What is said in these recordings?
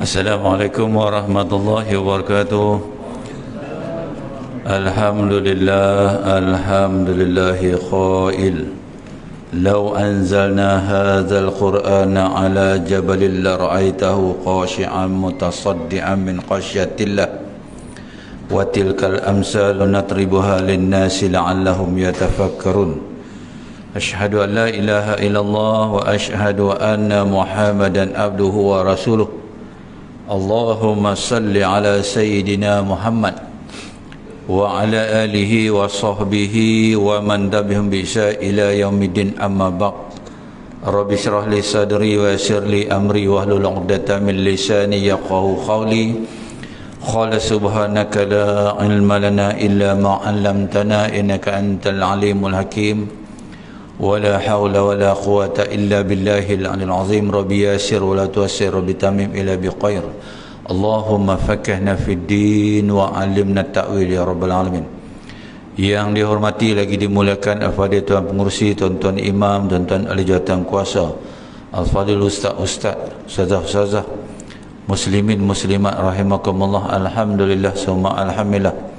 Assalamualaikum warahmatullahi wabarakatuh. Alhamdulillahi qail. Law anzalna hadzal qur'ana ala jabalin la ra'aitahu khashi'an mutasaddian min khasyatillah. Wa tilkal amsalu natribuha lin-nasi la'allahum yatafakkarun. Asyhadu an la ilaha illallah wa asyhadu anna Muhammadan abduhu wa rasuluh. Allahumma salli ala Sayyidina Muhammad wa ala alihi wa sahbihi wa man tabi'ahum bi ihsan ila yaumiddin, amma ba'd. Rabbi shrah li sadri wa yassir li amri wahlul 'uqdatam min lisani yafqahu qawli. Qala subhanaka la ilma lana illa ma 'allamtana innaka antal alimul hakim. ولا حول ولا قوة إلا بالله العلي العظيم. ربي يسر ولا تؤسر بتميم إلى بخير. اللهم فقهنا في الدين وعلمنا التأويل يا رب العالمين. Yang dihormati lagi dimuliakan al-fadhil tuan pengurusi, tuan-tuan imam, tuan-tuan ahli jawatan kuasa, al-fadhil ustaz-ustazah, muslimin muslimat rahimakumullah. Alhamdulillah summa alhamdulillah.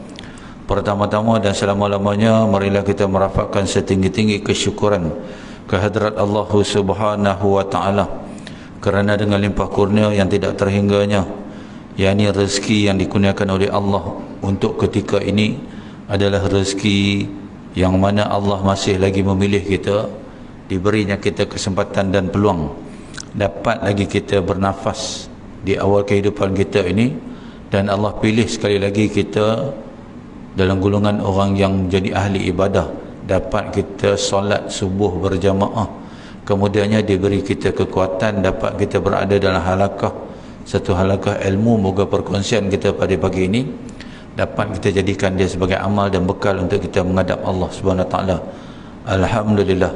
Pertama-tama dan selama-lamanya marilah kita merafakkan setinggi-tinggi kesyukuran kehadrat Allah Subhanahu wa taala, kerana dengan limpah kurnia yang tidak terhingganya, yakni rezeki yang dikurniakan oleh Allah untuk ketika ini adalah rezeki yang mana Allah masih lagi memilih kita, diberinya kita kesempatan dan peluang dapat lagi kita bernafas di awal kehidupan kita ini, dan Allah pilih sekali lagi kita dalam golongan orang yang jadi ahli ibadah, dapat kita solat subuh berjamaah, kemudiannya diberi kita kekuatan dapat kita berada dalam satu halakah ilmu. Moga perkongsian kita pada pagi ini dapat kita jadikan dia sebagai amal dan bekal untuk kita menghadap Allah Subhanahu Wa Taala. Alhamdulillah.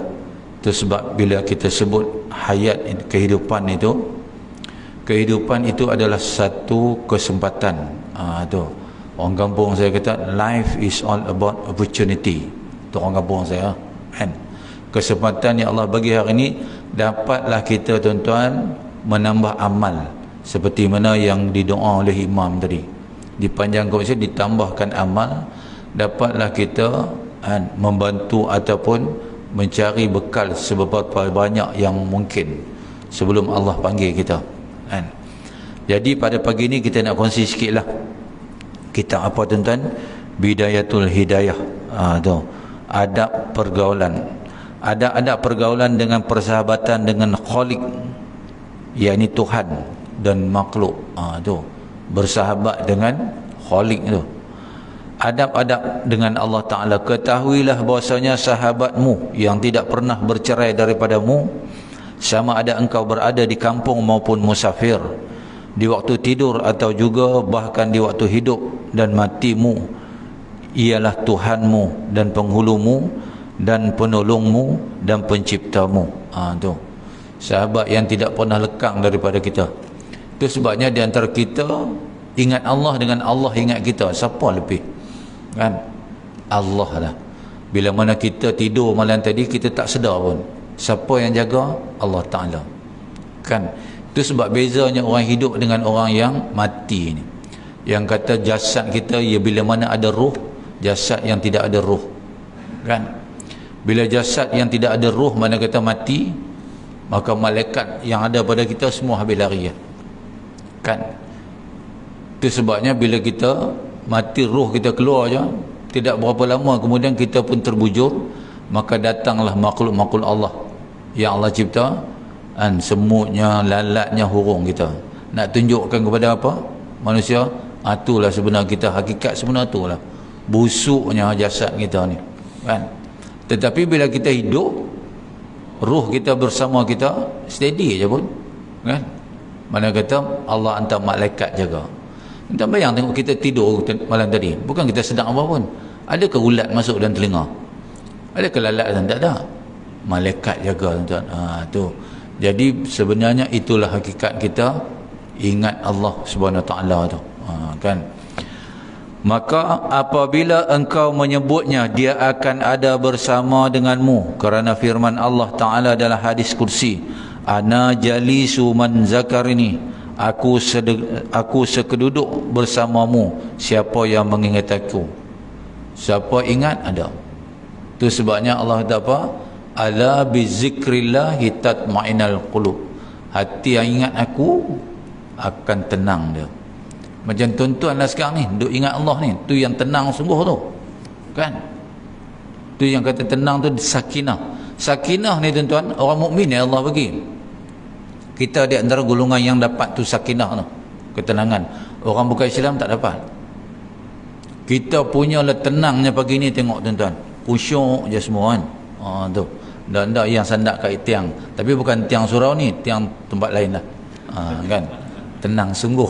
Itu sebab bila kita sebut hayat, kehidupan itu adalah satu kesempatan. Tu orang kampung saya kata, life is all about opportunity. Itu orang kampung saya kan. Kesempatan yang Allah bagi hari ini, dapatlah kita tuan-tuan menambah amal seperti mana yang didoa oleh imam tadi, dipanjangkan usia, ditambahkan amal, dapatlah kita membantu ataupun mencari bekal seberapa banyak yang mungkin sebelum Allah panggil kita kan. Jadi pada pagi ini kita nak kongsi sikit lah. Kita apa tuan-tuan? Bidayatul hidayah. Tu adab pergaulan. Adab pergaulan dengan persahabatan dengan Khaliq, yakni Tuhan dan makhluk. Tu bersahabat dengan Khaliq tu. Adab-adab dengan Allah Ta'ala. Ketahuilah bahwasanya sahabatmu yang tidak pernah bercerai daripadamu, sama ada engkau berada di kampung maupun musafir, di waktu tidur atau juga bahkan di waktu hidup dan matimu, ialah Tuhanmu dan penghulumu dan penolongmu dan penciptamu. Tu sahabat yang tidak pernah lekang daripada kita. Itu sebabnya di antara kita ingat Allah dengan Allah ingat kita, siapa lebih kan? Allah lah. Bila mana kita tidur malam tadi, kita tak sedar pun siapa yang jaga? Allah Ta'ala kan. Itu sebab bezanya orang hidup dengan orang yang mati ni. Yang kata jasad kita, ya bila mana ada ruh, jasad yang tidak ada ruh kan. Bila jasad yang tidak ada ruh, mana kata mati, maka malaikat yang ada pada kita semua habis lari kan. Itu sebabnya bila kita mati, ruh kita keluar je, tidak berapa lama kemudian kita pun terbujur, maka datanglah makhluk-makhluk Allah yang Allah cipta, semutnya, lalatnya, hurung kita, nak tunjukkan kepada apa? Manusia. Itulah sebenarnya kita, hakikat sebenar itulah busuknya jasad kita ni kan. Tetapi bila kita hidup, ruh kita bersama kita, steady je pun kan. Mana kata Allah hantar malaikat jaga. Kita bayang tengok kita tidur malam tadi, bukan kita sedang apa pun. Adakah ulat masuk dalam telinga? Adakah lalat? Tak ada. Malaikat jaga tuan-tuan. Tu. Jadi sebenarnya itulah hakikat kita, ingat Allah Subhanahu Wa Taala tu kan. Maka apabila engkau menyebutnya, dia akan ada bersama denganmu, kerana firman Allah Ta'ala dalam hadis kursi, ana jalisu man zakarini, aku sekeduduk bersamamu siapa yang mengingat aku. Siapa ingat ada. Tu sebabnya Allah kata apa? Ala bizikrillah tatma'innal qulub. Hati yang ingat aku akan tenang dia. Macam tuan-tuan lah sekarang ni duk ingat Allah ni, tu yang tenang sungguh tu. Kan? Tu yang kata tenang tu sakinah. Sakinah ni tuan-tuan, orang mukmin yang Allah bagi. Kita di antara golongan yang dapat tu sakinah tu, ketenangan. Orang bukan Islam tak dapat. Kita punya lah tenangnya pagi ni, tengok tuan-tuan, khusyuk je semua kan. Tu ndak yang sandak kat tiang, tapi bukan tiang surau ni, tiang tempat lain lah. Kan, tenang sungguh.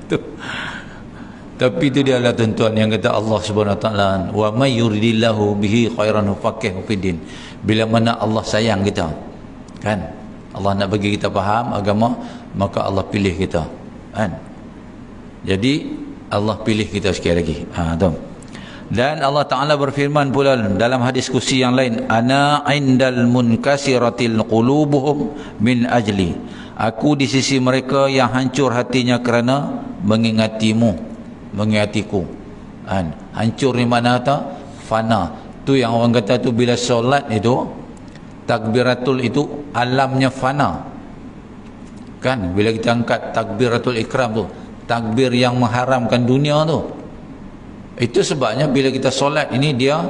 Tu. Tapi itu dia lah tuan-tuan yang kata Allah Subhanahu Wa Taala, wa may yuridillahu bihi khairan yufaqihu fiddin. Bila mana Allah sayang kita, kan, Allah nak bagi kita faham agama, maka Allah pilih kita, kan. Jadi Allah pilih kita sekali lagi. Tu. Dan Allah Ta'ala berfirman pula dalam hadis kursi yang lain, ana indal munkasiratil qulubuhum min ajli. Aku di sisi mereka yang hancur hatinya kerana mengingatimu, mengingatiku. Hancur ni mana tak? Fana. Tu yang orang kata tu bila solat itu, takbiratul itu alamnya fana. Kan? Bila kita angkat takbiratul ikram tu, takbir yang mengharamkan dunia tu. Itu sebabnya bila kita solat ini dia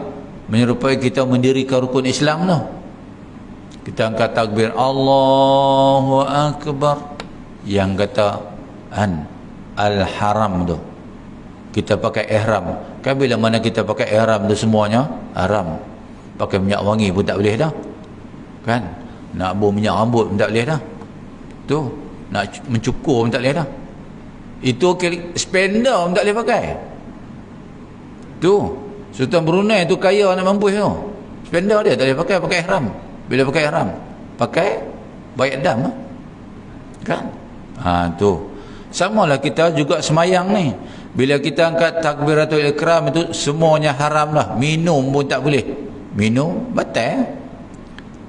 menyerupai kita mendirikan rukun Islam tu. Kita angkat takbir Allahu Akbar, yang kata al-haram tu kita pakai ihram. Kan bila mana kita pakai ihram tu semuanya haram. Pakai minyak wangi pun tak boleh dah. Kan? Nak bau minyak rambut pun tak boleh dah. Tu, nak mencukur pun tak boleh dah. Itu spender pun tak boleh pakai. Tu, Sultan Brunei tu kaya nak mampus tu. Spender dia tak boleh pakai ihram. Bila pakai ihram, pakai bayat dam. Kan? Tu. Samalah kita juga semayang ni. Bila kita angkat takbiratul ikram itu semuanya haram lah. Minum pun tak boleh. Minum batal.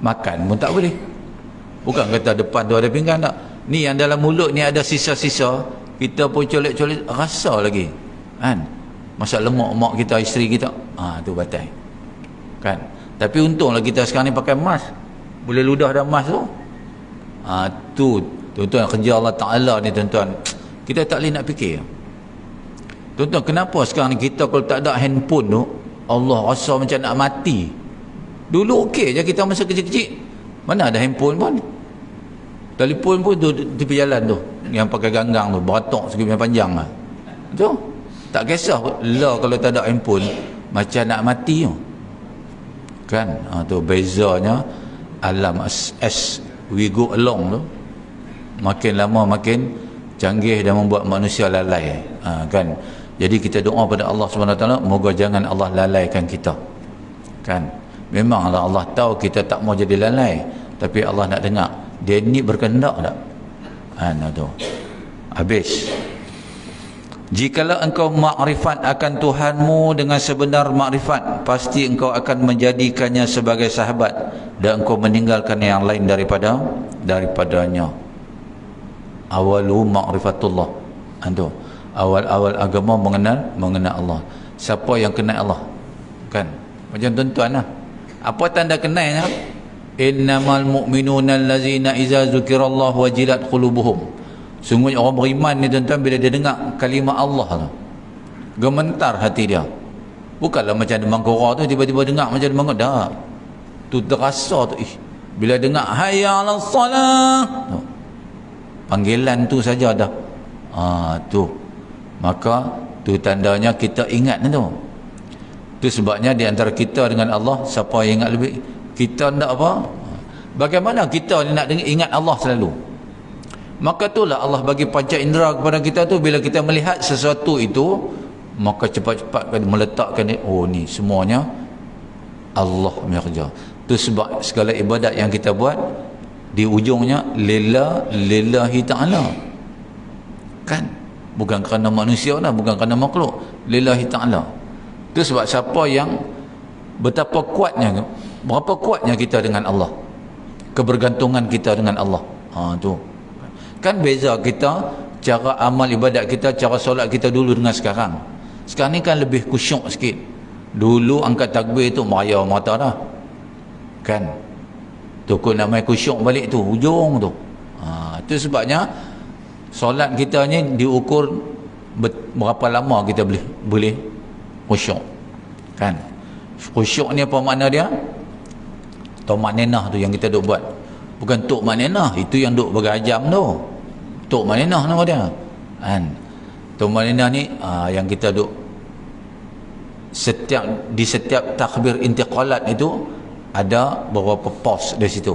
Makan pun tak boleh. Bukan kata depan tu ada pinggan tak. Ni yang dalam mulut ni ada sisa-sisa, kita pun colek-colek rasa lagi. Kan? Masa lemak mak kita, isteri kita, tu batal. Kan? Tapi untunglah kita sekarang ni pakai mask. Boleh ludah dah mask tu. Tu tuan-tuan, kerja Allah Ta'ala ni tuan-tuan. Kita tak boleh nak fikir. Tuan-tuan, kenapa sekarang ni kita kalau tak ada handphone tu, Allah rasa macam nak mati. Dulu okey je kita masa kecil-kecil. Mana ada handphone pun. Telefon pun tu di jalan tu, yang pakai ganggang tu, beratok segi panjang lah. Tu. Tak kisah lah kalau tak ada handphone, macam nak mati tu. Kan? Tu bezanya alam as we go along tu. Makin lama makin canggih dan membuat manusia lalai. Kan? Jadi kita doa pada Allah SWT, moga jangan Allah lalaikan kita. Kan? Memanglah Allah tahu kita tak mau jadi lalai, tapi Allah nak dengar dia ni berkehendak tak? Tu. Habis. Jikalau engkau makrifat akan Tuhanmu dengan sebenar makrifat, pasti engkau akan menjadikannya sebagai sahabat dan engkau meninggalkan yang lain daripadanya. Awalu makrifatullah. Tu. Awal-awal agama mengenal Allah. Siapa yang kenal Allah? Kan? Macam tuan-tuan lah. Apa tanda kenalnya? Innamal mu'minuna allazina iza zukirallahu wajilat qulubuhum. Sungguhnya orang beriman ni tuan-tuan, bila dia dengar kalimah Allah tu, gementar hati dia. Bukanlah macam demam kora tu tiba-tiba dengar macam demam kora. Dah. Tu terasa tu, bila dengar hayya 'alas salah, panggilan tu saja dah. Tu. Maka tu tandanya kita ingat tu. Tu sebabnya di antara kita dengan Allah, siapa yang ingat lebih? Kita nak apa? Bagaimana kita nak ingat Allah selalu? Maka itulah Allah bagi panca indera kepada kita tu. Bila kita melihat sesuatu itu, maka cepat-cepat meletakkan ni semuanya Allah punya kerja. Itu sebab segala ibadat yang kita buat di ujungnya lillahi ta'ala. Kan? Bukan kerana manusia lah, bukan kerana makhluk. Lillahi ta'ala. Itu sebab siapa yang berapa kuatnya kita dengan Allah, kebergantungan kita dengan Allah. Tu. Kan beza kita, cara amal ibadat kita, cara solat kita dulu dengan sekarang. Sekarang ni kan lebih khusyuk sikit. Dulu angkat takbir tu meraya mata dah. Kan? Tukul nak main khusyuk balik tu, hujung tu. Itu sebabnya solat kita ni diukur berapa lama kita boleh khusyuk. Kan? Khusyuk ni apa makna dia? Tumakninah tu yang kita duk buat. Bukan tumakninah, itu yang duk bergajam tu. Tumakninah nama dia. Kan? Tumakninah ni yang kita duk di setiap takbir intiqalat itu ada beberapa pause di situ.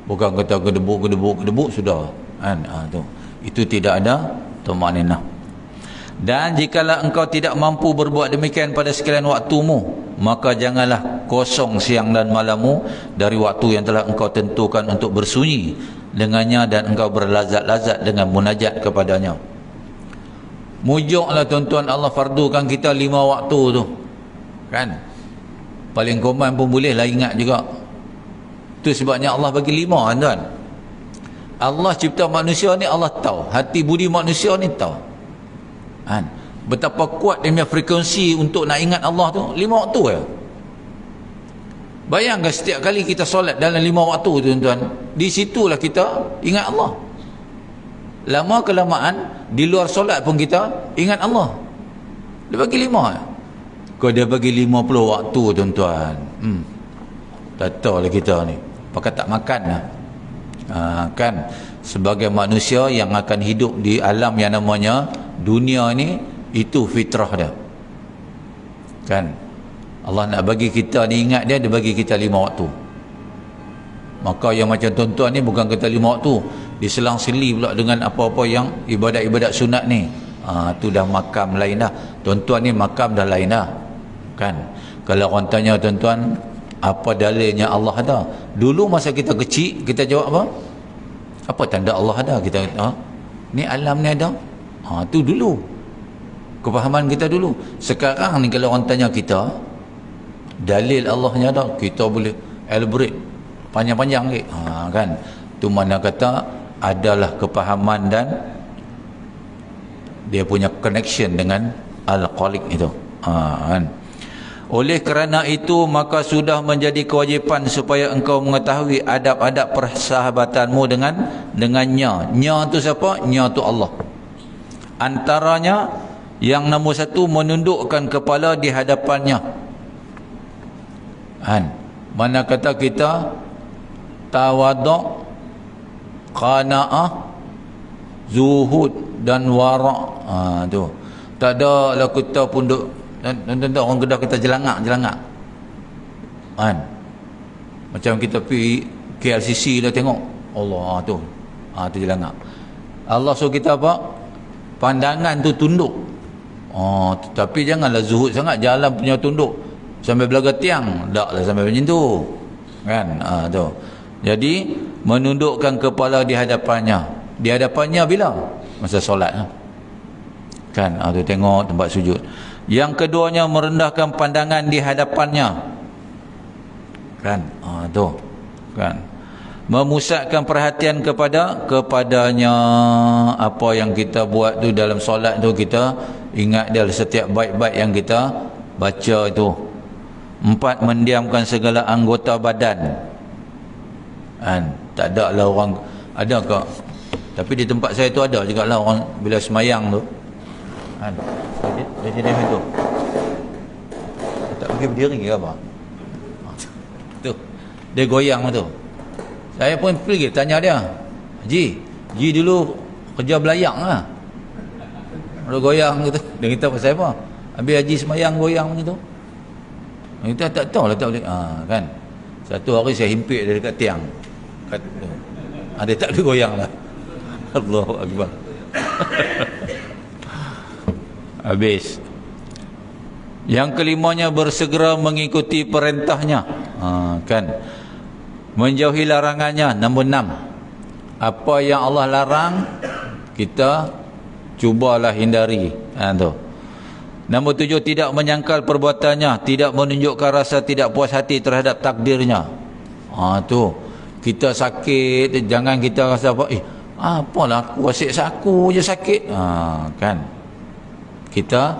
Bukan kata gedebuk sudah. Kan? Tu. Itu tidak ada tumakninah. Dan jikalau engkau tidak mampu berbuat demikian pada sekalian waktumu, maka janganlah kosong siang dan malammu dari waktu yang telah engkau tentukan untuk bersunyi dengannya dan engkau berlazat-lazat dengan munajat kepadanya. Mujuklah tuan-tuan, Allah fardukan kita 5 waktu tu. Kan? Paling common pun boleh lah ingat juga. Tu sebabnya Allah bagi 5, tuan. Allah cipta manusia ni, Allah tahu. Hati budi manusia ni tahu. Kan? Betapa kuat dia punya frekuensi untuk nak ingat Allah tu 5 waktu ya. Bayangkan setiap kali kita solat dalam 5 waktu tu tuan-tuan, di situlah kita ingat Allah. Lama kelamaan di luar solat pun kita ingat Allah. Dia bagi 5 ya. Kau dia bagi 50 waktu tuan-tuan. Tak tahu lah kita ni pakai tak makan lah. Kan, sebagai manusia yang akan hidup di alam yang namanya dunia ni, itu fitrah dia. Kan, Allah nak bagi kita ni ingat dia bagi kita 5 waktu. Maka yang macam tuan-tuan ni bukan kata 5 waktu, diselang-seli pula dengan apa-apa yang ibadat-ibadat sunat ni. Tu dah makam lain dah. Tuan-tuan ni makam dah lain dah. Kan, kalau orang tanya tuan-tuan apa dalilnya Allah ada, dulu masa kita kecil kita jawab apa? Apa tanda Allah ada? Kita ni alam ni ada. Tu dulu kefahaman kita dulu. Sekarang ni kalau orang tanya kita dalil Allahnya ada, kita boleh elaborate panjang-panjang lagi. Kan, tu mana kata adalah kefahaman dan dia punya connection dengan Al-Khaliq itu. Kan. Oleh kerana itu maka sudah menjadi kewajipan supaya engkau mengetahui adab-adab persahabatanmu dengannya. Nya tu siapa? Nya tu Allah. Antaranya yang nombor 1, menundukkan kepala di hadapannya. Kan? Mana kata kita tawaduk, qanaah, zuhud dan wara'. Tu. Tak ada lah kita pun duk dan orang Kedah kita jelangak. Kan? Macam kita pergi KLCC dah tengok. Allah tu. Tu jelangak. Allah suruh kita apa? Pandangan tu tunduk. Tapi janganlah zuhud sangat, jalan punya tunduk sampai belaga tiang. Taklah sampai macam tu. Kan? Tu. Jadi menundukkan kepala di hadapannya. Di hadapannya bila? Masa solat. Kan? Tu tengok tempat sujud. Yang keduanya merendahkan pandangan di hadapannya. Kan? Tu. Kan? Memusatkan perhatian kepadanya. Apa yang kita buat tu dalam solat tu, kita ingat dia setiap baik-baik yang kita baca itu. 4, mendiamkan segala anggota badan. Kan? Tak ada lah orang, ada ke? Tapi di tempat saya tu ada juga lah orang bila semayang tu. Kan? Dia jenis itu. Tak pergi berdiri ke apa? Tu. Dia goyang tu. Saya pun pergi tanya dia. Ji dulu kerja belayang lah. Dia goyang gitu. Dia kata pasal apa? Habis Haji semayang goyang macam tu. Kita tak tahu lah, tak boleh. Kan? Satu hari saya himpit dia dekat tiang. Dia tak boleh goyang lah. Allahu Akbar. Habis. Yang kelimanya bersegera mengikuti perintahnya. Kan? Menjauhi larangannya. Nombor 6. Apa yang Allah larang, kita cubalah hindari. Tu. Nombor 7, tidak menyangkal perbuatannya, tidak menunjukkan rasa tidak puas hati terhadap takdirnya. Tu. Kita sakit, jangan kita rasa apa, Apalah aku asyik aku je sakit. Kan. Kita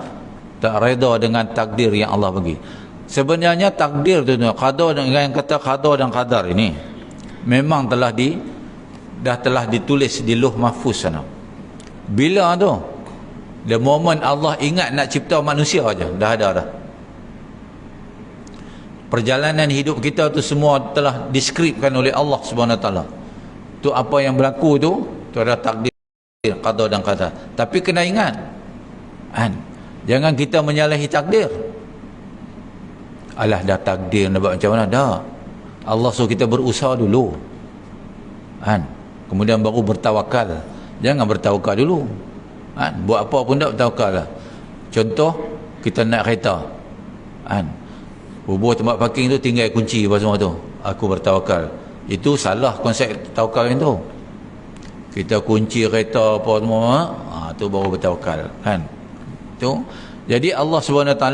tak reda dengan takdir yang Allah bagi. Sebenarnya takdir tu, qada dengan yang kata qada dan qadar ini memang telah ditulis di Lauh Mahfuz sana. Bila tu? The moment Allah ingat nak cipta manusia aja, dah ada dah. Perjalanan hidup kita tu semua telah diskripkan oleh Allah Subhanahu Wa Taala. Tu apa yang berlaku tu ada takdir, qada dan qadar. Tapi kena ingat, jangan kita menyalahi takdir. Alah dah takdir nak buat macam mana? Dah. Allah suruh kita berusaha dulu. Kemudian baru bertawakal. Jangan bertawakal dulu. Buat apa pun tak bertawakal lah. Contoh, kita nak kereta. Hubur tempat parking tu tinggal kunci apa semua tu. Aku bertawakal. Itu salah konsep tawakal itu. Kita kunci kereta apa semua, tu baru bertawakal. Tu. Jadi Allah SWT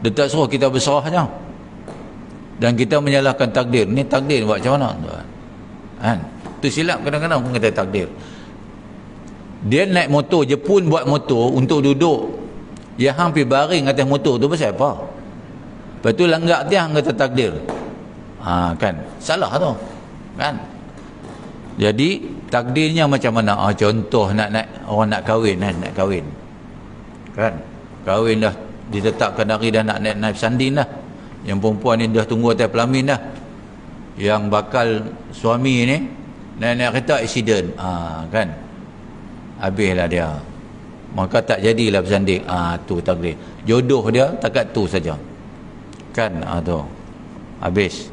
dia tak suruh kita berserah je. Dan kita menyalahkan takdir. Ni takdir buat macam mana? Tu silap kadang-kadang pun kata takdir. Dia naik motor, Jepun buat motor untuk duduk. Yang hampir baring atas motor tu pasal apa? Lepas tu langgak tiang kata takdir. Kan? Salah tu. Kan? Jadi takdirnya macam mana? Contoh nak orang nak kahwin, nak kahwin. Kan? Kahwin dah ditetapkan hari dah nak naik sandin dah. Yang perempuan ni dah tunggu atas pelamin dah. Yang bakal suami ni naik kereta accident. Kan? Habislah dia. Maka tak jadilah bersanding. Tu takdir. Jodoh dia takat tu saja. Kan? Tu. Habis.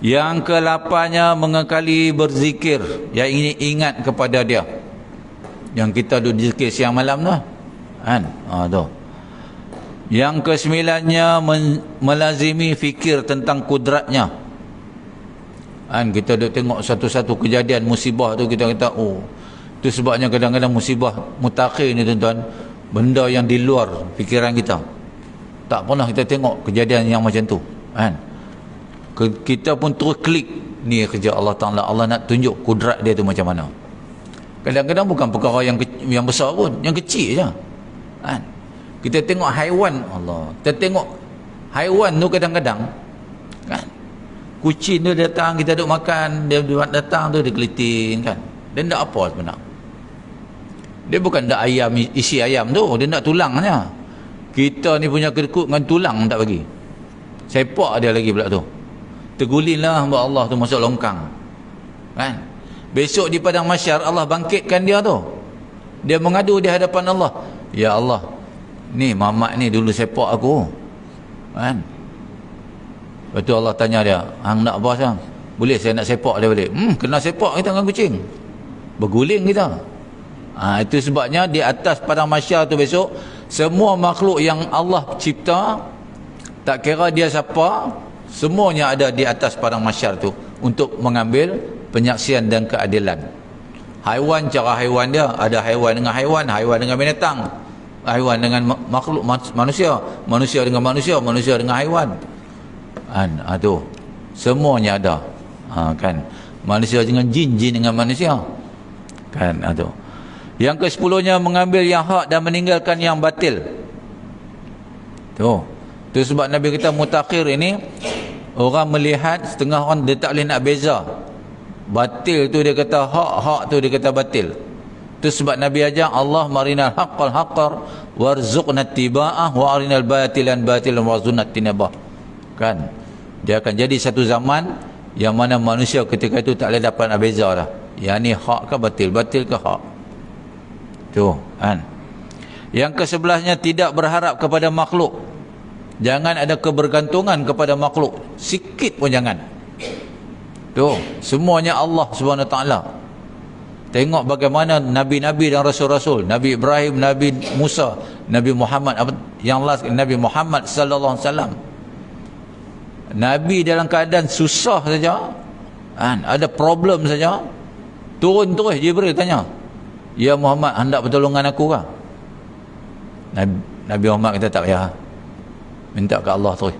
Yang ke-8-nya mengekali berzikir. Yang ini ingat kepada dia. Yang kita duduk zikir siang malam tu. Kan? Tu. Yang ke-9-nya melazimi fikir tentang kudratnya. Kita duduk tengok satu-satu kejadian musibah tu, kita kata tu sebabnya kadang-kadang musibah mutakhir ni tuan-tuan, benda yang di luar fikiran kita. Tak pernah kita tengok kejadian yang macam tu. Kita pun terus klik, ni kerja Allah Ta'ala. Allah nak tunjuk kudrat dia tu macam mana. Kadang-kadang bukan perkara yang besar pun, yang kecil je. Kita tengok haiwan, Allah. Kita tengok haiwan tu kadang-kadang, kan? Kucing tu datang, kita duduk makan, dia datang tu, dia gelitin, kan? Dia tak apa sebenarnya. Dia bukan nak ayam, isi ayam tu, dia nak tulangnya. Kita ni punya kedekut dengan tulang tak bagi. Sepak dia lagi pula tu. Tergulinlah hamba Allah tu masuk longkang. Kan? Besok di padang mahsyar Allah bangkitkan dia tu. Dia mengadu di hadapan Allah. Ya Allah, ni mamak ni dulu sepak aku. Kan? Lepas tu Allah tanya dia, hang nak apa sekarang? Boleh saya nak sepak dia balik? Kena sepak kita dengan kucing. Berguling kita. Itu sebabnya di atas padang mahsyar tu besok, semua makhluk yang Allah cipta, tak kira dia siapa, semuanya ada di atas padang mahsyar tu untuk mengambil penyaksian dan keadilan. Haiwan cara haiwan dia, ada haiwan dengan haiwan, haiwan dengan binatang, haiwan dengan makhluk manusia, manusia dengan manusia, manusia dengan haiwan. Tu semuanya ada. Kan? Manusia dengan jin, jin dengan manusia. Kan? Tu. Yang ke-10-nya mengambil yang hak dan meninggalkan yang batil. Tu sebab Nabi kita mutakhir ini, orang melihat setengah orang dia tak boleh nak beza. Batil tu dia kata hak, hak tu dia kata batil. Tu sebab Nabi ajar Allah marinal haqqal haqqar warzuqna tiba'ah wa arinal batilan batilan warzuqna tinabah. Kan? Dia akan jadi satu zaman yang mana manusia ketika itu tak boleh dapat nak beza dah. Yang ni hak ke batil, batil ke hak. Tu, kan? Yang ke-11-nya tidak berharap kepada makhluk. Jangan ada kebergantungan kepada makhluk. Sikit pun jangan. Tu, semuanya Allah Subhanahu Wa Taala. Tengok bagaimana nabi-nabi dan rasul-rasul, Nabi Ibrahim, Nabi Musa, Nabi Muhammad, yang last Nabi Muhammad sallallahu alaihi wasallam. Nabi dalam keadaan susah saja, kan, ada problem saja, turun terus Jibril tanya, "Ya Muhammad, hendak pertolongan aku kah?" Nabi Muhammad kata tak payah, minta ke Allah terus.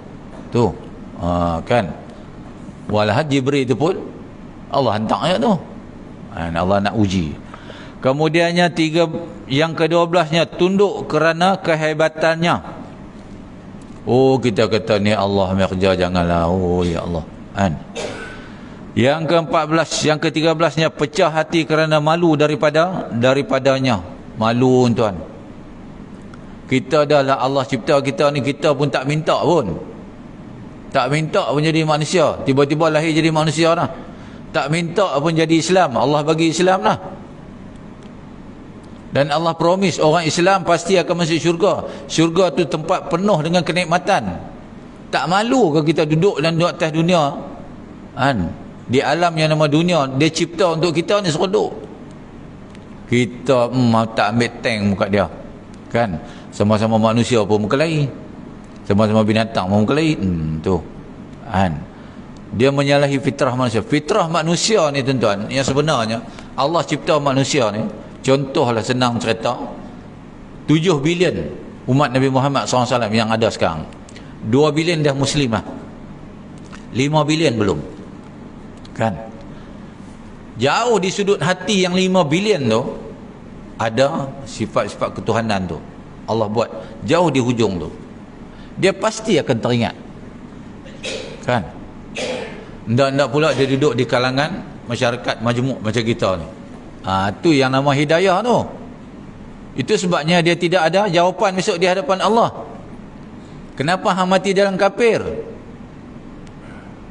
Tu, kan, walhad Jibril itu pun Allah hantar ayat tu. Allah nak uji. Kemudiannya yang ke-12-nya tunduk kerana kehebatannya. Oh, kita kata ni Allah merja, janganlah. Oh ya Allah. Kan? Yang ke-14, yang ke-13-nya pecah hati kerana malu daripadanya. Malu, tuan. Kita adalah Allah cipta kita ni, kita pun tak minta pun. Tak minta pun jadi manusia. Tiba-tiba lahir jadi manusia dah. Tak minta pun jadi Islam. Allah bagi Islam lah. Dan Allah promise orang Islam pasti akan masuk syurga. Syurga tu tempat penuh dengan kenikmatan. Tak malu ke kita duduk dan duduk atas dunia? Kan? Di alam yang nama dunia, dia cipta untuk kita ni serodok. Kita tak ambil tank muka dia. Kan? Sama-sama manusia pun muka lain. Sama-sama binatang pun muka lain. Tu. Kan? Dia menyalahi fitrah manusia. Fitrah manusia ni tuan-tuan, yang sebenarnya Allah cipta manusia ni, contohlah senang cerita, 7 bilion umat Nabi Muhammad SAW yang ada sekarang. 2 bilion dah Muslim lah. 5 bilion belum. Kan? Jauh di sudut hati yang 5 bilion tu ada sifat-sifat ketuhanan tu. Allah buat jauh di hujung tu. Dia pasti akan teringat. Kan? Ndak pula dia duduk di kalangan masyarakat majmuk macam kita ni. Tu yang nama hidayah tu. Itu sebabnya dia tidak ada jawapan besok di hadapan Allah. Kenapa hang mati dalam kafir?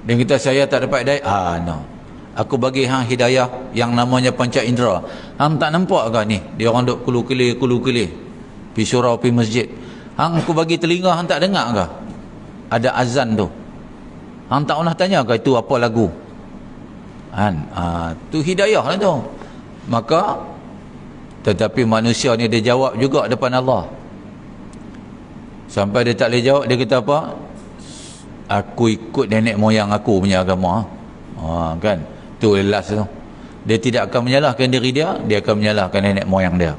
Dan kita, saya tak dapat hidayah. No. Aku bagi hang hidayah yang namanya panca indera. Hang tak nampak ke ni? Dia orang duk kulu-kili. Pi surau, pi masjid. Hang aku bagi telinga, hang tak dengar ke? Ada azan tu. Hang tak pernah tanya ke itu apa lagu? Kan? Tu hidayah lah tu. Maka tetapi manusia ni dia jawab juga depan Allah. Sampai dia tak boleh jawab, dia kata apa? Aku ikut nenek moyang aku punya agama. Kan? Tu last tu. Dia tidak akan menyalahkan diri dia, dia akan menyalahkan nenek moyang dia.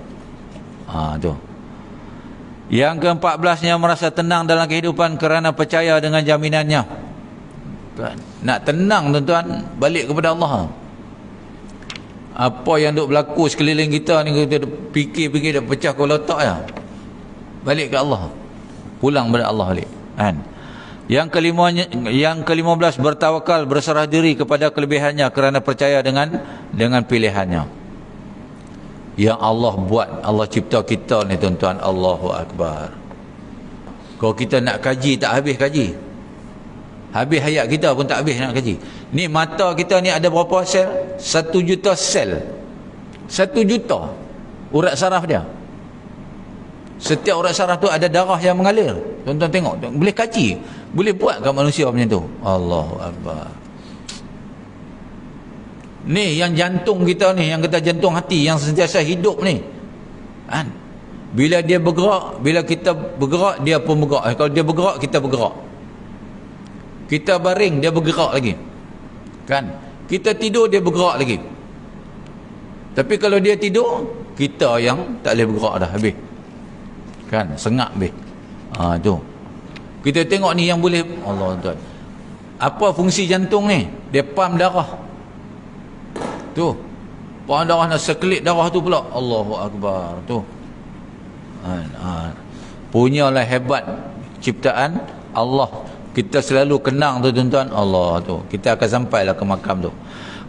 Tu. Yang ke-14-nya merasa tenang dalam kehidupan kerana percaya dengan jaminannya. Kan? Nak tenang tuan-tuan, balik kepada Allah. Apa yang duk berlaku sekeliling kita ni, kita fikir-fikir dah pecah kepala otak ya. Balik ke Allah. Pulang kepada Allah balik. Kan? Yang ke-15 bertawakal, berserah diri kepada kelebihannya kerana percaya dengan pilihannya. Yang Allah buat, Allah cipta kita ni tuan-tuan, Allahu Akbar. Kalau kita nak kaji, tak habis kaji. Habis hayat kita pun tak habis nak kaji. Ni mata kita ni ada berapa sel? 1 juta sel. 1 juta urat saraf dia. Setiap urat saraf tu ada darah yang mengalir. Tuan-tuan tengok, boleh kaji. Boleh buat ke manusia macam tu? Allahu Akbar. Ni yang jantung kita ni, yang kita jantung hati, yang sentiasa hidup ni. Kan? Bila dia bergerak, bila kita bergerak, dia pun bergerak. Kalau dia bergerak, kita bergerak. Kita baring, dia bergerak lagi. Kan? Kita tidur, dia bergerak lagi. Tapi kalau dia tidur, kita yang tak boleh bergerak dah, habis. Kan? Sengak habis. Tu. Kita tengok ni yang boleh, Allah Tuhan. Apa fungsi jantung ni? Dia pam darah. Tu. Pam darah nak sekelip darah tu pula. Allahu Akbar. Tu. Punyalah hebat ciptaan Allah. Kita selalu kenang tu tuan-tuan, Allah tu. Kita akan sampailah ke makam tu.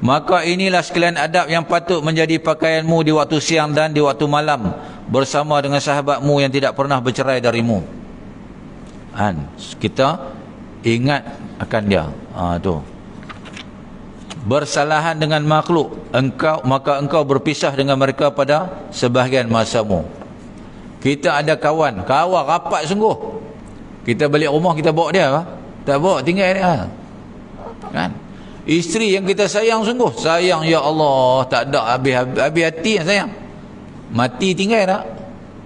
Maka inilah sekalian adab yang patut menjadi pakaianmu di waktu siang dan di waktu malam, bersama dengan sahabatmu yang tidak pernah bercerai darimu. Kita ingat akan dia. Tu. Bersalahan dengan makhluk, maka engkau berpisah dengan mereka pada sebahagian masamu. Kita ada kawan rapat sungguh. Kita balik rumah, kita bawa dia ke? Tak bawa, tinggal dia. Kan? Isteri yang kita sayang sungguh, sayang ya Allah, tak ada habis hati yang sayang. Mati tinggal tak?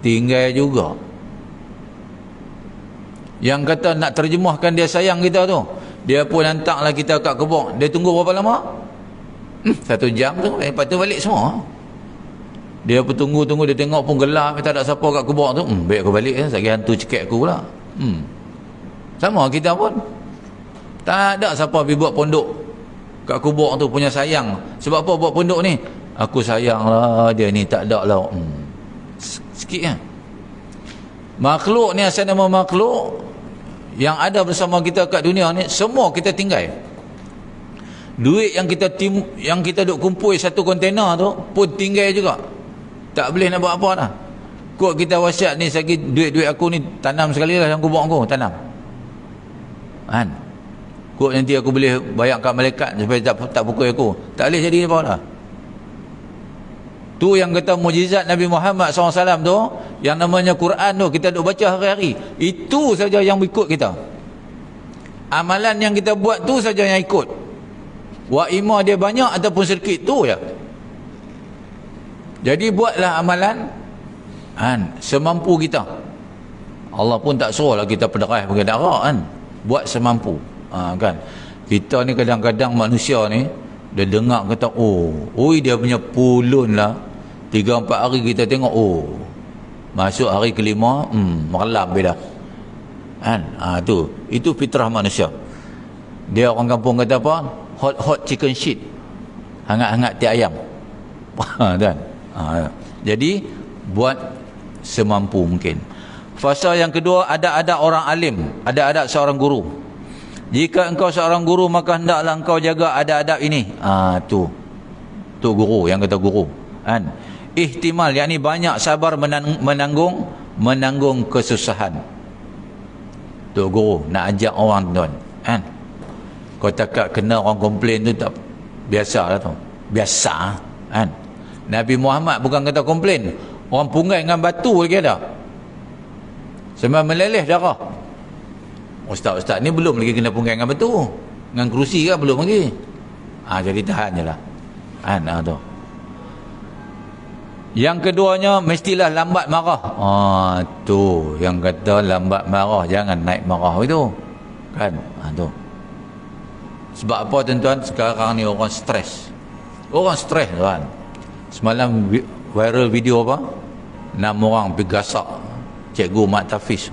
Tinggal juga. Yang kata nak terjemahkan dia sayang kita tu, dia pun hantarlah kita kat kebun. Dia tunggu berapa lama? 1 jam tu, lepas tu balik semua. Dia pun tunggu, dia tengok pun gelap, tak ada siapa kat kebun tu. Baik aku balik, sekali hantu cekek aku pula. Sama kita pun. Tak ada siapa pergi buat pondok kat kubur tu punya sayang. Sebab apa buat pondok ni? Aku sayanglah dia ni, tak ada lah. Sikit kan. Makhluk ni, asal nama makhluk yang ada bersama kita kat dunia ni, semua kita tinggal. Duit yang kita duk kumpul satu kontena tu pun tinggal juga. Tak boleh nak buat apa dah. Kok kita wasiat ni, sagi duit-duit aku ni tanam sekali lah dalam kubur aku, tanam. Kan? Kok nanti aku boleh bayar kat malaikat supaya tak pukul aku. Tak boleh jadi apa dah. Tu yang kata mujizat Nabi Muhammad SAW tu, yang namanya Quran tu, kita duk baca hari-hari. Itu saja yang ikut kita. Amalan yang kita buat tu saja yang ikut. Wa imah dia banyak ataupun sedikit, tu ya. Jadi buatlah amalan semampu kita. Allah pun tak suruh lah kita pederah pakai darah kan. Buat semampu. Kan. Kita ni kadang-kadang manusia ni dia dengar kata, dia punya pulun lah 3-4 hari kita tengok, masuk hari kelima, malam beda. Kan? Tu. Itu fitrah manusia. Dia orang kampung kata apa? Hot chicken shit. Hangat-hangat tiap ayam. Dan jadi buat semampu mungkin. Fasa yang kedua, ada orang alim, ada seorang guru. Jika engkau seorang guru, maka hendaklah engkau jaga adab-adab ini. Tu guru, yang kata guru kan. Ihtimal, yakni banyak sabar menanggung kesusahan. Tu guru nak ajak orang tuan kan. Kau takkan kena orang komplain tu, tak biasa lah tu. Biasa kan. Nabi Muhammad bukan kata komplain. Orang punggai dengan batu lagi ada. Sampai meleleh darah. Ustaz-ustaz ni belum lagi kena punggai dengan batu. Dengan kerusi kan belum lagi. Jadi tahan je lah. Tu. Yang keduanya, mestilah lambat marah. Tu yang kata lambat marah, jangan naik marah itu. Kan? Tu. Sebab apa tuan-tuan? Sekarang ni orang stres. Orang stres tuan. Semalam viral video apa? 6 orang pergi gasak Cikgu Mat Tafiz.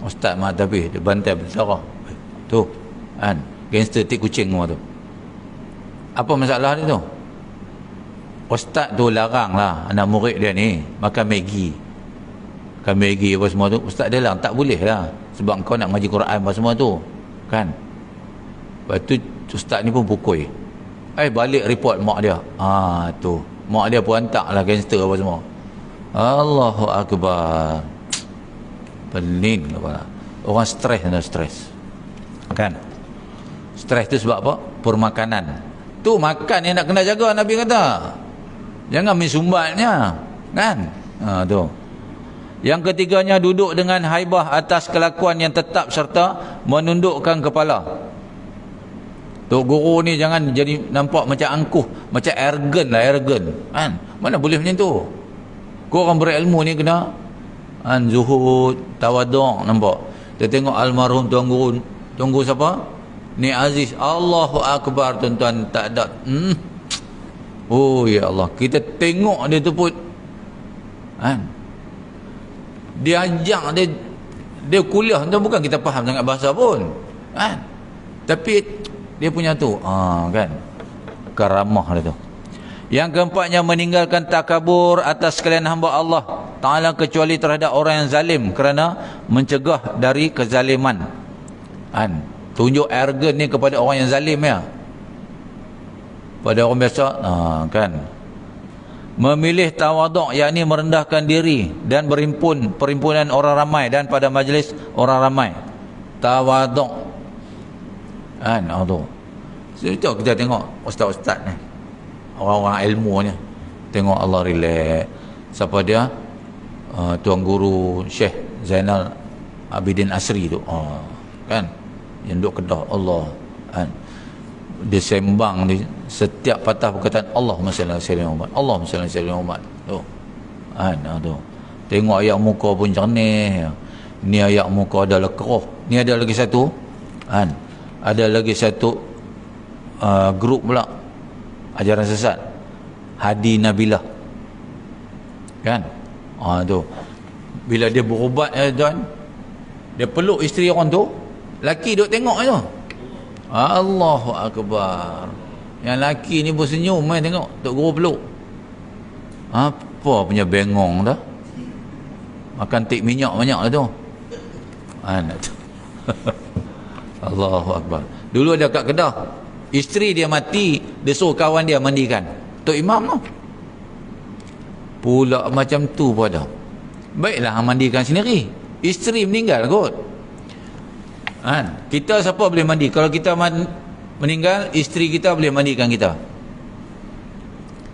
Ustaz Mat Tafiz dia bantai berdarah. Tu kan, gangster tik kucing semua tu. Apa masalah dia tu? Ustaz tu larang lah anak murid dia ni makan Maggi. Makan Maggi apa semua tu. Ustaz dia larang, tak boleh lah. Sebab kau nak ngaji Quran apa semua tu. Kan? Lepas tu ustaz ni pun pukul. Balik report mak dia. Tu. Mak dia pun hantar lah gangster apa semua. Allahu Akbar. Pening apa. Orang stres dan stres. Kan? Stres tu sebab apa? Permakanan. Tu makan yang nak kena jaga, Nabi kata. Jangan misumbatnya. Kan? Tu. Yang ketiganya, duduk dengan haibah atas kelakuan yang tetap serta menundukkan kepala. Tok guru ni jangan jadi nampak macam angkuh, macam arrogant lah, arrogant. Kan? Mana boleh macam tu? Kau orang berilmu ni kena zuhud, tawaduk, nampak. Kita tengok almarhum tuan guru siapa? Ni Aziz. Allahu Akbar tuan-tuan, tak ada. Ya Allah, kita tengok dia tu pun kan? Dia ajak dia kuliah, tuan, bukan kita faham sangat bahasa pun. Kan? Tapi dia punya tu kan, karamah dia tu. Yang keempatnya, meninggalkan takabur atas sekalian hamba Allah Ta'ala kecuali terhadap orang yang zalim, kerana mencegah dari kezaliman. Kan? Tunjuk arrogant ni kepada orang yang zalim ya. Pada orang biasa kan. Memilih tawaduk, yakni merendahkan diri dan perhimpunan orang ramai dan pada majlis orang ramai. Tawaduk. Kan? Tu. So, kita tengok ustaz-ustaz ni, orang-orang ilmu ni, tengok Allah relax. Siapa dia? Tuan guru Syekh Zainal Abidin Asri tu. Kan? Yang duduk Kedah. Allah. Kan? Dia sembang ni, setiap patah perkataan Allahumma salli ala sayyidina Muhammad, Allahumma salli ala sayyidina Muhammad. Tu. Kan? Tu. Tengok ayat muka pun jernih. Ni ayat muka ada lekeroh. Ni ada lagi satu. Kan? Ada lagi satu grup pula ajaran sesat, Hadi Nabilah. Kan? Tu. Bila dia berubat tuan, dia peluk isteri orang tu, laki duk tengok je. Allahu Akbar. Yang laki ni pun senyum, main tengok Tok Guru peluk. Apa punya bengong dah. Makan tik minyak banyak lah tu. Allahu Akbar. Dulu ada kat Kedah, isteri dia mati, dia suruh kawan dia mandikan. Tok Imam tu pula macam tu pun ada. Baiklah mandikan sendiri, isteri meninggal kot. Kita siapa boleh mandi? Kalau kita meninggal, isteri kita boleh mandikan kita.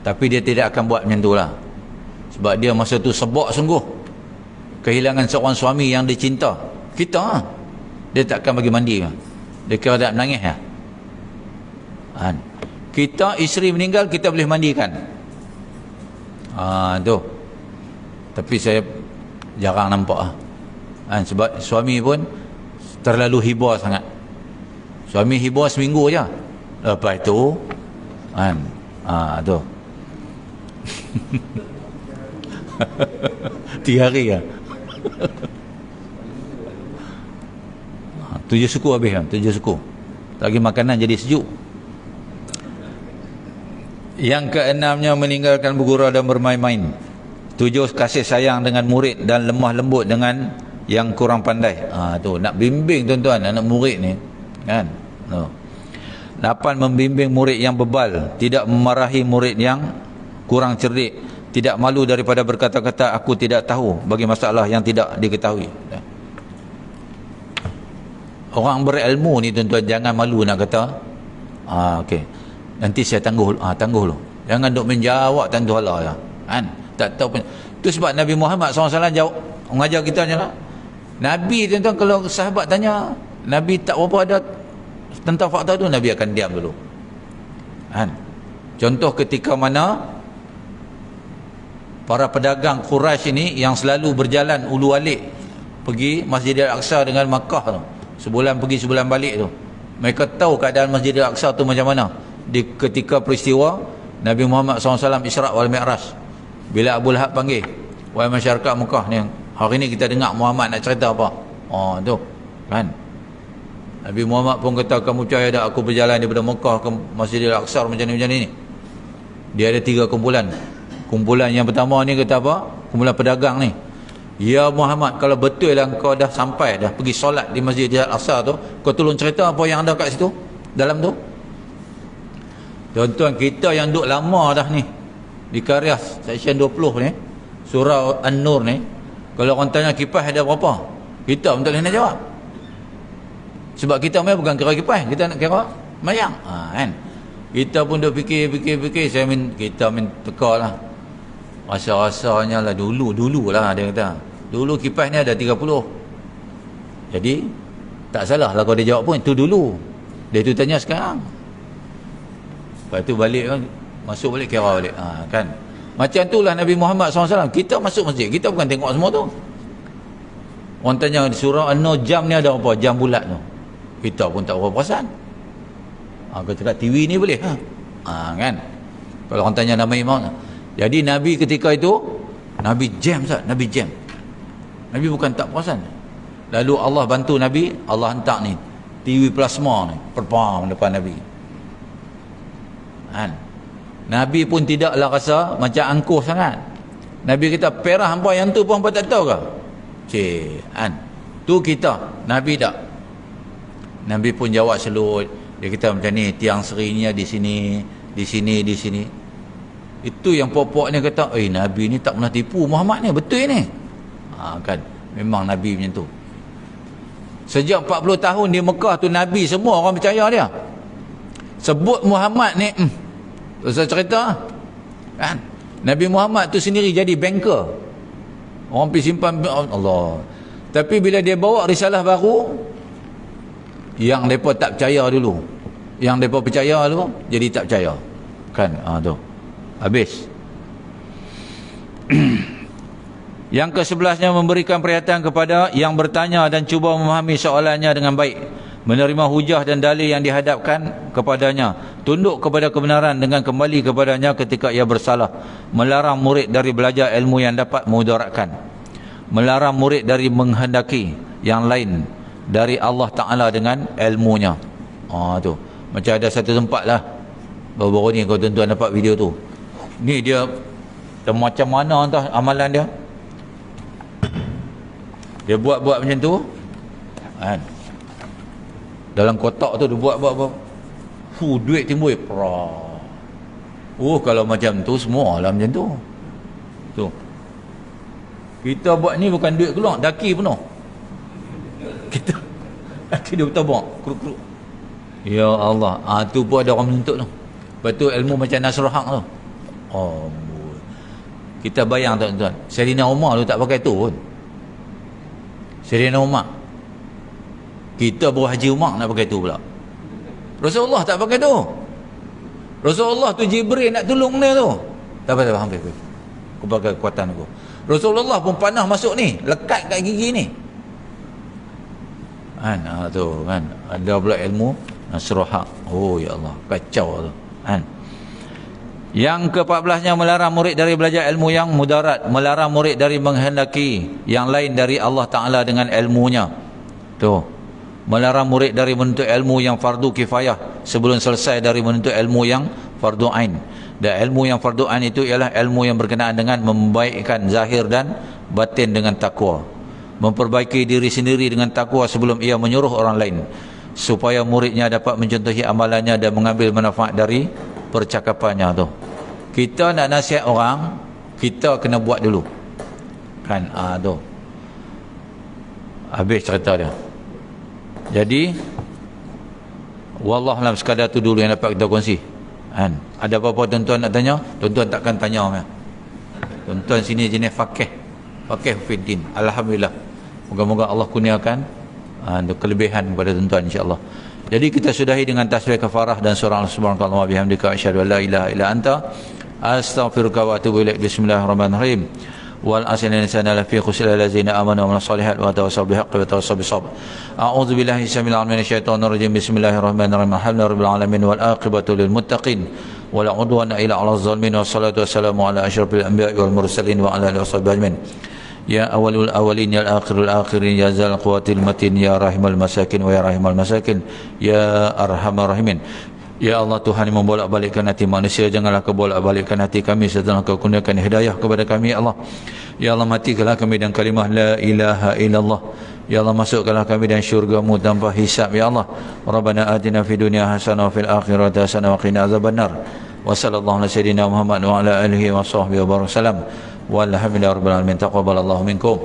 Tapi dia tidak akan buat macam tu lah. Sebab dia masa tu sebab sungguh kehilangan seorang suami yang dia cinta. Kita dia tak akan bagi mandi. Dia kira tak menangis ya. Kita isteri meninggal, kita boleh mandikan. Tu. Tapi saya jarang nampak sebab suami pun terlalu hibah sangat. Suami hibah seminggu je, lepas tu tu 3 hari lah. 7 suku habis kan, 7 suku. Tak lagi makanan jadi sejuk. Yang keenamnya meninggalkan bergurau dan bermain-main. 7 kasih sayang dengan murid dan lemah lembut dengan yang kurang pandai. Tu nak bimbing tuan-tuan anak murid ni kan. 8 membimbing murid yang bebal, tidak memarahi murid yang kurang cerdik, tidak malu daripada berkata-kata aku tidak tahu bagi masalah yang tidak diketahui. Orang berilmu ni tuan-tuan jangan malu nak kata okey, nanti saya tangguh dulu. Jangan duk menjawab tentu Allah kan. Tak tahu pun. Tu sebab Nabi Muhammad SAW jawab, mengajar kita je lah. Nabi tuan-tuan kalau sahabat tanya, Nabi tak berapa ada tentang fakta tu, Nabi akan diam dulu kan. Contoh ketika mana para pedagang Quraisy ini yang selalu berjalan ulu alik pergi Masjidil Aqsa dengan Makkah tu, sebulan pergi sebulan balik tu, mereka tahu keadaan Masjidil Aqsa tu macam mana di ketika peristiwa Nabi Muhammad SAW Isra' wal Mi'raj. Bila Abu Lahab panggil, wahai masyarakat Mekah ni, hari ni kita dengar Muhammad nak cerita apa. Tu kan. Nabi Muhammad pun kata, kamu percaya tak aku berjalan daripada Mekah ke Masjidil Aqsa macam ni. Dia ada 3 kumpulan. Kumpulan yang pertama ni kata apa? Kumpulan pedagang ni. Ya Muhammad, kalau betul lah kau dah sampai, dah pergi solat di Masjidil Aqsa tu, kau tolong cerita apa yang ada kat situ, dalam tu. Tuan-tuan, kita yang duduk lama dah ni di Karya section 20 ni, surah An-Nur ni, kalau orang tanya kipas ada berapa, kita pun tak boleh nak jawab. Sebab kita main bukan kira kipas, kita nak kira mayang kan. Kita pun duk fikir, kita teka lah. Rasa-rasanya lah dulu lah dia kata. Dulu kipas ni ada 30. Jadi tak salah lah kalau dia jawab pun itu dulu. Dia tu tanya sekarang. Lepas tu balik kan, masuk balik kira balik kan. Macam itulah Nabi Muhammad SAW. Kita masuk masjid, kita bukan tengok semua tu. Orang tanya surah An-Nur jam ni ada apa? Jam bulat tu. Kita pun tak berapa perasan. Kau cakap TV ni boleh kan. Kalau orang tanya nama imam. Jadi Nabi ketika itu, Nabi jam Ustaz, Nabi jam. Nabi bukan tak perasan. Lalu Allah bantu Nabi, Allah hantar ni TV plasma ni perpam depan Nabi kan. Nabi pun tidaklah rasa macam angkuh sangat. Nabi kata, perah hampa yang tu pun hampa tak tahu ke? Kan. Tu kita, Nabi tak. Nabi pun jawab selut. Dia kata macam ni, tiang serinya di sini, di sini, di sini. Itu yang pokok ni kata, Nabi ni tak pernah tipu Muhammad ni, betul ni. Kan, memang Nabi macam tu. Sejak 40 tahun di Mekah tu, Nabi semua orang percaya dia. Sebut Muhammad ni, saya cerita kan, Nabi Muhammad tu sendiri jadi banker. Orang pergi simpan Allah. Tapi bila dia bawa risalah baru, yang mereka tak percaya dulu, yang mereka percaya dulu jadi tak percaya kan. Tu habis. Yang ke-11-nya memberikan perhatian kepada yang bertanya dan cuba memahami soalannya dengan baik, menerima hujah dan dalil yang dihadapkan kepadanya, tunduk kepada kebenaran dengan kembali kepadanya ketika ia bersalah, melarang murid dari belajar ilmu yang dapat memudaratkan, melarang murid dari menghendaki yang lain dari Allah Ta'ala dengan ilmunya. Tu macam ada satu tempat lah Baru-baru ni kau tuan-tuan dapat video tu. Ni dia macam mana entah amalan dia. Dia buat-buat macam tu kan. Dalam kotak tu dia buat duit timbul. Kalau macam tu semua lah macam tu. Tu. Kita buat ni bukan duit keluar, daki penuh. Kita daki dia bertabak, keruk-keruk. Ya Allah, tu pun ada orang menuntut tu. Lepas tu ilmu macam Nasrul Haq tu. Kita bayang tuan-tuan, Sayyidina Umar tu tak pakai tu pun. Sayyidina Umar. Kita baru Haji Umar nak pakai tu pula. Rasulullah tak pakai tu. Rasulullah tu Jibril nak tolong dia tu. Tak apa-apa, hampir. Aku pakai kekuatan aku. Rasulullah pun panah masuk ni, lekat kat gigi ni. Kan, tu kan. Ada pula ilmu Nasrul Haq. Ya Allah, kacau tu. Kan. Yang ke-14-nya melarang murid dari belajar ilmu yang mudarat, melarang murid dari menghendaki yang lain dari Allah Ta'ala dengan ilmunya. Tu. Melarang murid dari menuntut ilmu yang fardu kifayah sebelum selesai dari menuntut ilmu yang fardu ain. Dan ilmu yang fardu ain itu ialah ilmu yang berkenaan dengan membaikkan zahir dan batin dengan takwa. Memperbaiki diri sendiri dengan takwa sebelum ia menyuruh orang lain, supaya muridnya dapat mencontohi amalannya dan mengambil manfaat dari percakapannya tu. Kita nak nasihat orang, kita kena buat dulu. Kan, tu. Habis cerita dia. Jadi wallahualam, sekadar tu dulu yang dapat kita kongsi. Kan? Ada apa-apa tuan-tuan nak tanya? Tuan-tuan takkan tanya kan? Tuan-tuan sini jenis faqih fiddin. Alhamdulillah. Moga-moga Allah kurniakan kelebihan kepada tuan-tuan insya-Allah. Jadi kita sudahi dengan tasbih kafarah dan surah subhanallah wa bihamdika asyhadu an la ilaha illa anta astaghfiruka wa atubu ilaik. Bismillahirrahmanirrahim. Wal asli insana la fi khusr allazina amanu wa salihat wa tawassaw bil haqqi wa tawassaw bis sabr. A'udzu billahi samil alim minasyaitonir rajim. Bismillahirrahmanirrahim. Alhamdulillahirabbil alamin wal aqibatu lil muttaqin wala udwana illa 'alal zalimin wassalatu wassalamu ala asyrafil anbiya'i wal mursalin wa ala alihi washabbihi ajmain. Ya awalul awalin ya akhirul akhirin ya zal quwwatil matin ya rahimul masakin wa ya rahimul masakin ya arhamar rahimin. Ya Allah, Tuhan yang membolak-balikkan hati manusia, janganlah kau bolak-balikkan hati kami setelah kau kurniakan hidayah kepada kami. Ya Allah, ya Allah, matikanlah kami dengan kalimah la ilaha illallah. Ya Allah, masukkanlah kami dalam syurga-Mu tanpa hisab. Ya Allah, Rabbana atina fid dunya hasanah wa fil akhirati hasanah wa qina azabannar. Wa sallallahu ala sayyidina Muhammad wa ala alihi wa sahbihi wa barakatuh. Walhamdulillahirabbil alamin. Taqabbalallahu minkum.